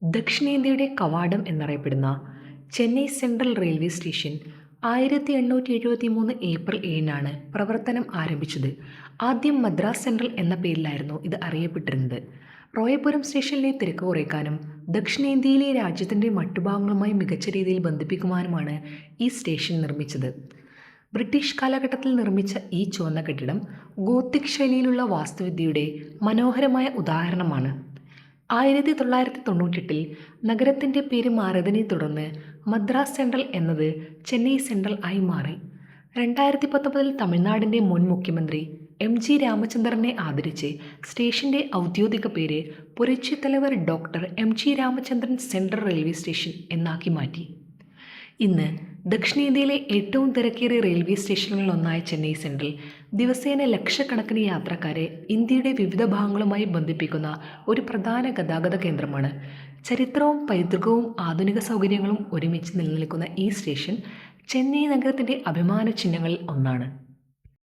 ദക്ഷിണേന്ത്യയുടെ കവാടം എന്നറിയപ്പെടുന്ന Chennai central railway station 1873 April 7-നാണ് പ്രവർത്തനം ആരംഭിച്ചത്. ആദ്യം മദ്രാസ് സെൻട്രൽ എന്ന പേരിലായിരുന്നു ഇത് അറിയപ്പെട്ടിരുന്നത്. റോയപുരം സ്റ്റേഷനിലെ തിരക്ക് കുറയ്ക്കാനും ദക്ഷിണേന്ത്യയിലെ രാജ്യത്തിൻ്റെ മറ്റുഭാഗങ്ങളുമായി മികച്ച രീതിയിൽ ബന്ധിപ്പിക്കുവാനുമാണ് ഈ സ്റ്റേഷൻ നിർമ്മിച്ചത്. ബ്രിട്ടീഷ് കാലഘട്ടത്തിൽ നിർമ്മിച്ച ഈ ചുവന്ന കെട്ടിടം ഗോത്തിക് ശൈലിയിലുള്ള വാസ്തുവിദ്യയുടെ മനോഹരമായ ഉദാഹരണമാണ്. 1998-ൽ നഗരത്തിൻ്റെ പേര് മാറിയതിനെ തുടർന്ന് മദ്രാസ് സെൻട്രൽ എന്നത് ചെന്നൈ സെൻട്രൽ ആയി മാറി. 2019-ൽ തമിഴ്നാടിൻ്റെ മുൻ മുഖ്യമന്ത്രി എം.ജി. രാമചന്ദ്രനെ ആദരിച്ച് സ്റ്റേഷൻ്റെ ഔദ്യോഗിക പേര് പുരട്சித் doctor M G. Ramachandran central railway station എന്നാക്കി മാറ്റി. ഇന്ന് ദക്ഷിണേന്ത്യയിലെ ഏറ്റവും തിരക്കേറിയ റെയിൽവേ സ്റ്റേഷനുകളിലൊന്നായ ചെന്നൈ സെൻട്രൽ ദിവസേന ലക്ഷക്കണക്കിന് യാത്രക്കാരെ ഇന്ത്യയുടെ വിവിധ ഭാഗങ്ങളുമായി ബന്ധിപ്പിക്കുന്ന ഒരു പ്രധാന ഗതാഗത കേന്ദ്രമാണ്. ചരിത്രവും പൈതൃകവും ആധുനിക സൗകര്യങ്ങളും ഒരുമിച്ച് നിലനിൽക്കുന്ന ഈ സ്റ്റേഷൻ ചെന്നൈ നഗരത്തിൻ്റെ അഭിമാന ചിഹ്നങ്ങളിൽ ഒന്നാണ്.